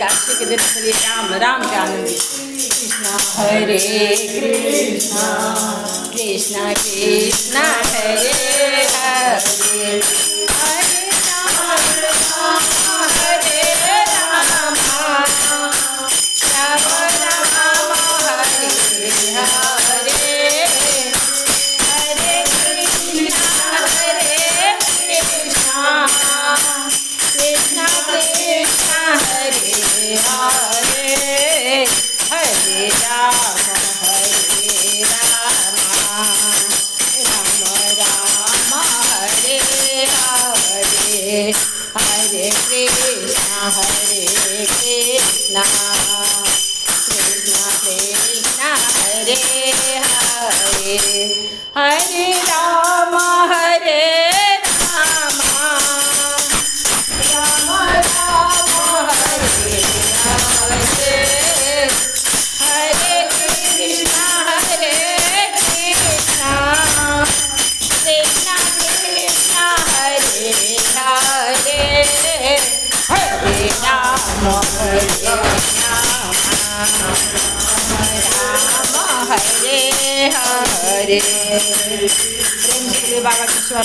काशी के दिन चलिए राम राम जानवी कृष्ण हरे कृष्ण कृष्ण कृष्ण हरे हरे हरे राम राम हरे राम राम राम हरे हरे हरे कृष्ण कृष्ण कृष्ण हरे हरे हरे राम राम राम हरे हरे हरे कृष्ण कृष्ण कृष्ण हरे हरे हरे राम हरे राम राम राम हरे हरे हरे कृष्ण कृष्ण कृष्ण कृष्ण हरे हरे हरे राम हरे हरे प्रेम से बाबा विश्व